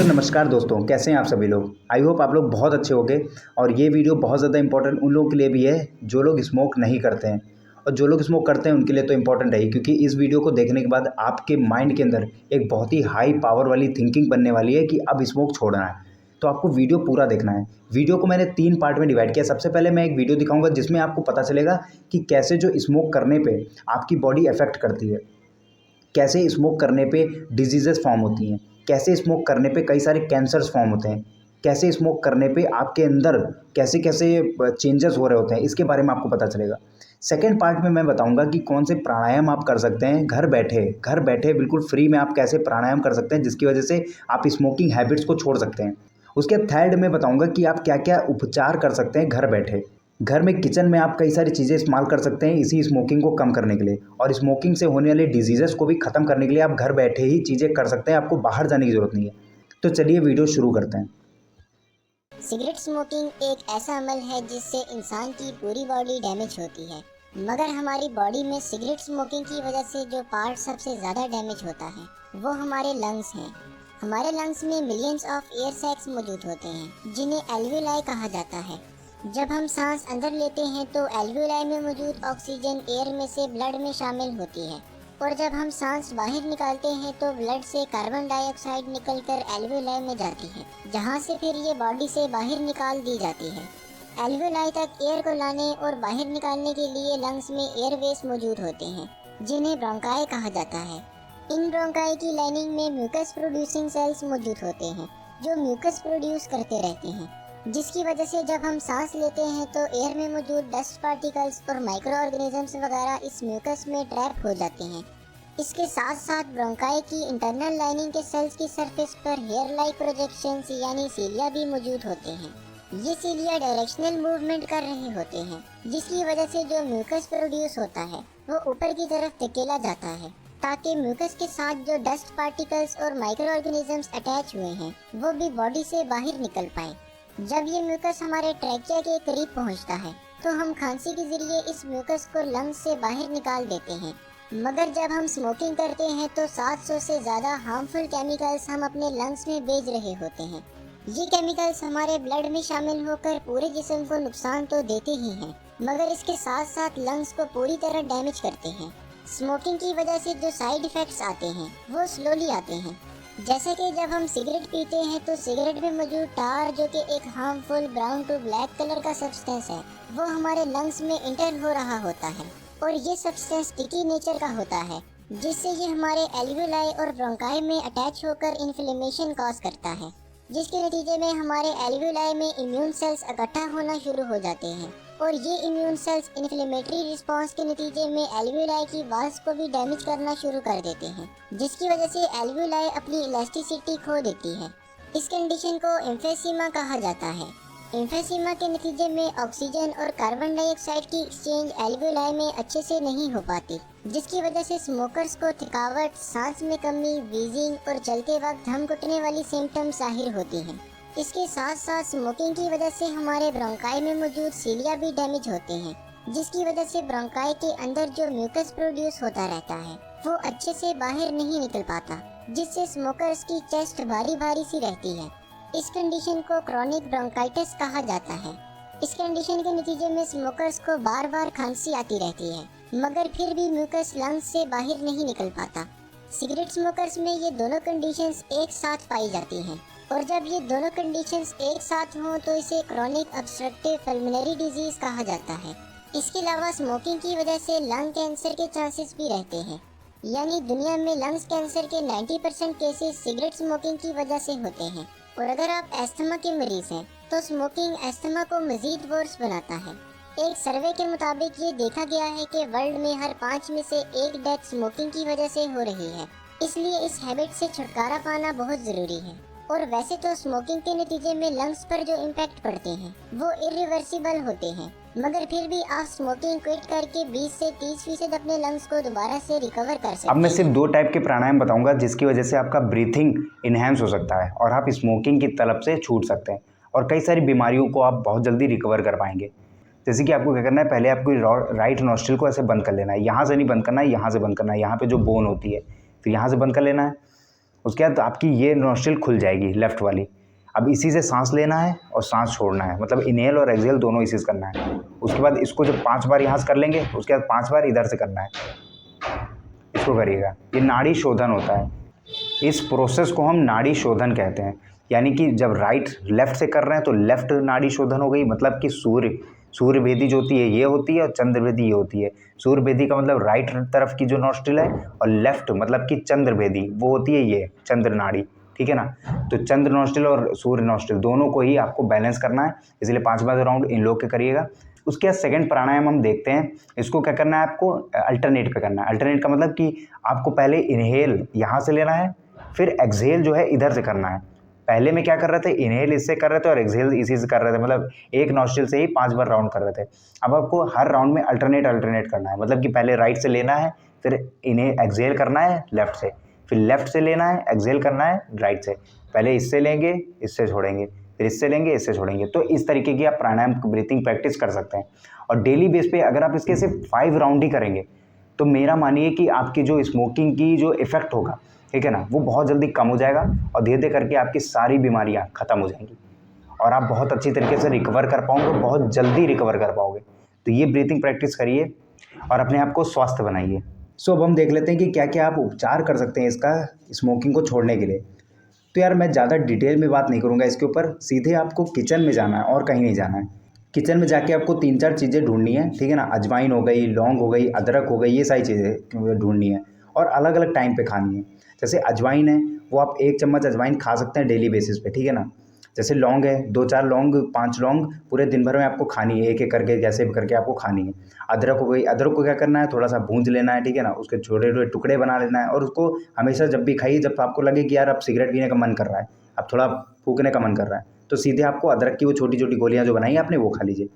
तो नमस्कार दोस्तों, कैसे हैं आप सभी लोग। आई होप आप लोग बहुत अच्छे होंगे। और ये वीडियो बहुत ज़्यादा इंपॉर्टेंट उन लोगों के लिए भी है जो लोग स्मोक नहीं करते हैं, और जो लोग स्मोक करते हैं उनके लिए तो इम्पॉर्टेंट है ही, क्योंकि इस वीडियो को देखने के बाद आपके माइंड के अंदर एक बहुत ही हाई पावर वाली थिंकिंग बनने वाली है कि अब स्मोक छोड़ना है। तो आपको वीडियो पूरा देखना है। वीडियो को मैंने 3 पार्ट में डिवाइड किया। सबसे पहले मैं एक वीडियो दिखाऊंगा जिसमें आपको पता चलेगा कि कैसे जो स्मोक करने पे आपकी बॉडी अफेक्ट करती है, कैसे स्मोक करने पे डिजीज़ेस फॉर्म होती हैं, कैसे स्मोक करने पे कई सारे कैंसर्स फॉर्म होते हैं, कैसे स्मोक करने पे आपके अंदर कैसे कैसे चेंजेस हो रहे होते हैं, इसके बारे में आपको पता चलेगा। सेकेंड पार्ट में मैं बताऊंगा कि कौन से प्राणायाम आप कर सकते हैं घर बैठे बिल्कुल फ्री में। आप कैसे प्राणायाम कर सकते हैं जिसकी वजह से आप स्मोकिंग हैबिट्स को छोड़ सकते हैं। उसके थर्ड में बताऊंगा कि आप क्या क्या उपचार कर सकते हैं घर बैठे। घर में किचन में आप कई सारी चीज़ें इस्तेमाल कर सकते हैं इसी स्मोकिंग को कम करने के लिए, और स्मोकिंग से होने वाले डिजीज़ेस को भी ख़त्म करने के लिए आप घर बैठे ही चीज़ें कर सकते हैं, आपको बाहर जाने की ज़रूरत नहीं है। तो चलिए वीडियो शुरू करते हैं। सिगरेट स्मोकिंग एक ऐसा अमल है जिससे इंसान की पूरी बॉडी डैमेज होती है, मगर हमारी बॉडी में सिगरेट स्मोकिंग की वजह से जो पार्ट सबसे ज़्यादा डैमेज होता है वो हमारे लंग्स हैं। हमारे लंग्स में मिलियंस ऑफ एयर सैक्स मौजूद होते हैं जिन्हें एल्वियोलाई कहा जाता है। जब हम सांस अंदर लेते हैं तो एल्वियोलाई में मौजूद ऑक्सीजन एयर में से ब्लड में शामिल होती है, और जब हम सांस बाहर निकालते हैं तो ब्लड से कार्बन डाइऑक्साइड निकलकर एल्वियोलाई में जाती है, जहां से फिर ये बॉडी से बाहर निकाल दी जाती है। एल्वियोलाई तक एयर को लाने और बाहर निकालने के लिए लंग्स में एयरवेज मौजूद होते हैं जिन्हें ब्रोंकाई कहा जाता है। इन ब्रोंकाई की लाइनिंग में म्यूकस प्रोड्यूसिंग सेल्स मौजूद होते हैं जो म्यूकस प्रोड्यूस करते रहते हैं, जिसकी वजह से जब हम सांस लेते हैं तो एयर में मौजूद डस्ट पार्टिकल्स और माइक्रो ऑर्गेनिजम्स वगैरह इस म्यूकस में ट्रैप हो जाते हैं। इसके साथ साथ ब्रोंकाई की इंटरनल लाइनिंग के सेल्स की सरफेस पर हेयर लाइक प्रोजेक्शंस यानी सीलिया भी मौजूद होते हैं। ये सीलिया डायरेक्शनल मूवमेंट कर रहे होते हैं, जिसकी वजह से जो म्यूकस प्रोड्यूस होता है वो ऊपर की तरफ धकेला जाता है, ताकि म्यूकस के साथ जो डस्ट पार्टिकल्स और माइक्रो ऑर्गेनिजम्स अटैच हुए हैं वो भी बॉडी से बाहर निकल पाए। जब ये म्यूकस हमारे ट्रैकिया के करीब पहुंचता है तो हम खांसी के जरिए इस म्यूकस को लंग्स से बाहर निकाल देते हैं, मगर जब हम स्मोकिंग करते हैं तो 700 से ज़्यादा हार्मफुल केमिकल्स हम अपने लंग्स में भेज रहे होते हैं। ये केमिकल्स हमारे ब्लड में शामिल होकर पूरे जिस्म को नुकसान तो देते ही हैं, मगर इसके साथ साथ लंग्स को पूरी तरह डैमेज करते हैं। स्मोकिंग की वजह से जो साइड इफ़ेक्ट्स आते हैं वो स्लोली आते हैं, जैसे कि जब हम सिगरेट पीते हैं तो सिगरेट में मौजूद टार, जो कि एक harmful brown to black colour का सब्सटेंस है, वो हमारे लंग्स में इंटर हो रहा होता है, और ये सब्सटेंस स्टिकी नेचर का होता है, जिससे ये हमारे एल्वियोलाई और ब्रोंकाई में अटैच होकर इन्फ्लेमेशन कॉज करता है, जिसके नतीजे में हमारे एल्वियोलाई में इम्यून सेल्स इकट्ठा होना शुरू हो जाते हैं, और ये इम्यून सेल्स इन्फ्लेमेटरी रिस्पांस के नतीजे में एल्वियोलाई की वाल्स को भी डैमेज करना शुरू कर देते हैं, जिसकी वजह से एल्वियोलाई अपनी इलास्टिसिटी खो देती है। इस कंडीशन को एम्फेसीमा कहा जाता है। एम्फेसीमा के नतीजे में ऑक्सीजन और कार्बन डाइऑक्साइड की एक्सचेंज एल्वियोलाई में अच्छे से नहीं हो पाती, जिसकी वजह से स्मोकर्स को थकावट, सांस में कमी, वीजिंग और चलते वक्त दम घुटने वाली सिम्टम्स जाहिर होती हैं। इसके साथ साथ स्मोकिंग की वजह से हमारे ब्रोंकाई में मौजूद सीलिया भी डैमेज होते हैं, जिसकी वजह से ब्रोंकाई के अंदर जो म्यूकस प्रोड्यूस होता रहता है वो अच्छे से बाहर नहीं निकल पाता, जिससे स्मोकर्स की चेस्ट भारी भारी सी रहती है। इस कंडीशन को क्रॉनिक ब्रोंकाइटिस कहा जाता है। इस कंडीशन के नतीजे में स्मोकर्स को बार बार खांसी आती रहती है, मगर फिर भी म्यूकस लंग्स से बाहर नहीं निकल पाता। सिगरेट स्मोकर्स में ये दोनों कंडीशंस एक साथ पाई जाती हैं, और जब ये दोनों कंडीशंस एक साथ हों तो इसे क्रॉनिक ऑब्स्ट्रक्टिव पल्मोनरी डिजीज कहा जाता है। इसके अलावा स्मोकिंग की वजह से लंग कैंसर के चांसेस भी रहते हैं, यानी दुनिया में लंग्स कैंसर के 90% केसेस सिगरेट स्मोकिंग की वजह से होते हैं। और अगर आप एस्थमा के मरीज हैं तो स्मोकिंग एस्थमा को मजीद वर्स बनाता है। एक सर्वे के मुताबिक ये देखा गया है कि वर्ल्ड में हर 5 में से 1 डेथ स्मोकिंग की वजह से हो रही है, इसलिए इस हैबिट से छुटकारा पाना बहुत ज़रूरी है। और वैसे तो स्मोकिंग के नतीजे में लंग्स पर जो इम्पैक्ट पड़ते हैं वो इरिवर्सिबल होते हैं, मगर फिर भी आप स्मोकिंग क्विट करके 20 से 30% अपने लंग्स को दोबारा से रिकवर कर सकते हैं। अब मैं सिर्फ 2 टाइप के प्राणायाम बताऊंगा जिसकी वजह से आपका ब्रीथिंग इन्हेंस हो सकता है और आप स्मोकिंग की तलब से छूट सकते हैं, और कई सारी बीमारियों को आप बहुत जल्दी रिकवर कर पाएंगे। जैसे कि आपको क्या करना है, पहले आपको राइट नॉस्ट्रिल को ऐसे बंद कर लेना है। यहाँ से नहीं बंद करना है, यहाँ से बंद करना है, यहाँ पे जो बोन होती है, फिर यहाँ से बंद कर लेना है, उसके बाद आपकी ये नॉस्ट्रिल खुल जाएगी लेफ़्ट वाली। अब इसी से सांस लेना है और सांस छोड़ना है, मतलब इनहेल और एक्सहेल दोनों इसी से करना है। उसके बाद इसको जब 5 बार यहाँ से कर लेंगे, उसके बाद 5 बार इधर से करना है, इसको करिएगा। ये नाड़ी शोधन होता है, इस प्रोसेस को हम नाड़ी शोधन कहते हैं। यानी कि जब राइट लेफ़्ट से कर रहे हैं तो लेफ़्ट नाड़ी शोधन हो गई, मतलब कि सूर्य भेदी जो होती है ये होती है और चंद्र भेदी ये होती है। सूर्य भेदी का मतलब राइट तरफ की जो नॉस्ट्रिल है, और लेफ़्ट मतलब कि चंद्र भेदी वो होती है ये चंद्र नाड़ी, ठीक है ना। तो चंद्र नॉस्ट्रिल और सूर्य नॉस्ट्रिल दोनों को ही आपको बैलेंस करना है, इसलिए 5 बार राउंड इन लोग के करिएगा। उसके बाद सेकंड प्राणायाम हम देखते हैं। इसको क्या करना है आपको, अल्टरनेट पे करना है। अल्टरनेट का मतलब कि आपको पहले इनहेल यहाँ से लेना है, फिर एक्सहेल जो है इधर से करना है। पहले में क्या कर रहे थे, इनहेल इससे कर रहे थे और एक्सहेल इसी से कर रहे थे, मतलब एक नॉस्ट्रिल से ही 5 बार राउंड कर रहे थे। अब आपको हर राउंड में अल्टरनेट करना है, मतलब कि पहले राइट से लेना है, फिर इन्हें एक्सहेल करना है लेफ़्ट से, फिर लेफ़्ट से लेना है, एक्सहेल करना है राइट से। पहले इससे लेंगे, इससे छोड़ेंगे, फिर इससे लेंगे, इससे छोड़ेंगे। तो इस तरीके की आप प्राणायाम ब्रीथिंग प्रैक्टिस कर सकते हैं। और डेली बेस पे अगर आप इसके सिर्फ 5 राउंड ही करेंगे तो मेरा मानिए कि आपकी जो स्मोकिंग की जो इफ़ेक्ट होगा, ठीक है ना, वो बहुत जल्दी कम हो जाएगा और धीरे धीरे करके आपकी सारी बीमारियां ख़त्म हो जाएंगी और आप बहुत अच्छी तरीके से रिकवर कर पाओगे, बहुत जल्दी रिकवर कर पाओगे। तो ये ब्रीथिंग प्रैक्टिस करिए और अपने आप को स्वस्थ बनाइए। सो अब हम देख लेते हैं कि क्या क्या आप उपचार कर सकते हैं इसका स्मोकिंग को छोड़ने के लिए। तो यार मैं ज़्यादा डिटेल में बात नहीं करूँगा इसके ऊपर, सीधे आपको किचन में जाना है और कहीं नहीं जाना है। किचन में जाके आपको 3-4 चीज़ें ढूंढनी है, ठीक है ना। अजवाइन हो गई, लौंग हो गई, अदरक हो गई, ये सारी चीज़ें ढूंढनी है और अलग अलग टाइम पे खानी है। जैसे अजवाइन है वो आप 1 चम्मच अजवाइन खा सकते हैं डेली बेसिस पे, ठीक है ना। जैसे लौंग है 2-4 लौंग, 5 लौंग पूरे दिन भर में आपको खानी है, एक एक करके जैसे भी करके आपको खानी है। अदरक हो गई, अदरक को क्या करना है, थोड़ा सा भूंज लेना है, ठीक है ना। उसके छोटे छोटे टुकड़े बना लेना है और उसको हमेशा जब भी खाइए, जब आपको लगे कि यार अब सिगरेट पीने का मन कर रहा है, अब थोड़ा फूकने का मन कर रहा है, तो सीधे आपको अदरक की वो छोटी छोटी गोलियाँ जो बनाई आपने वो खा लीजिए।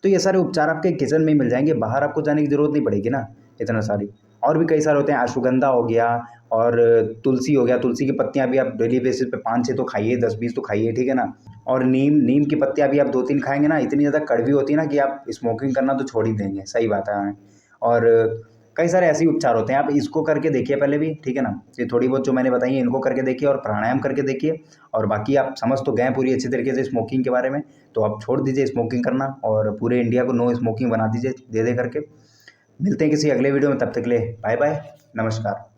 तो ये सारे उपचार आपके किचन में ही मिल जाएंगे, बाहर आपको जाने की ज़रूरत नहीं पड़ेगी ना इतना सारी। और भी कई सारे होते हैं, अश्वगंधा हो गया और तुलसी हो गया। तुलसी की पत्तियाँ भी आप डेली बेसिस पे 5-6 तो खाइए, 10-20 तो खाइए, ठीक है ना। और नीम की पत्तियाँ भी आप 2-3 खाएंगे ना, इतनी ज़्यादा कड़वी होती है ना कि आप स्मोकिंग करना तो छोड़ ही देंगे, सही बात है। और कई सारे ऐसे ही उपचार होते हैं, आप इसको करके देखिए पहले भी, ठीक है ना। ये थोड़ी बहुत जो मैंने बताई है इनको करके देखिए और प्राणायाम करके देखिए, और बाकी आप समझ तो गए पूरी अच्छी तरीके से स्मोकिंग के बारे में। तो आप छोड़ दीजिए स्मोकिंग करना और पूरे इंडिया को नो स्मोकिंग बना दीजिए दे करके। मिलते हैं किसी अगले वीडियो में, तब तक के लिए बाय बाय, नमस्कार।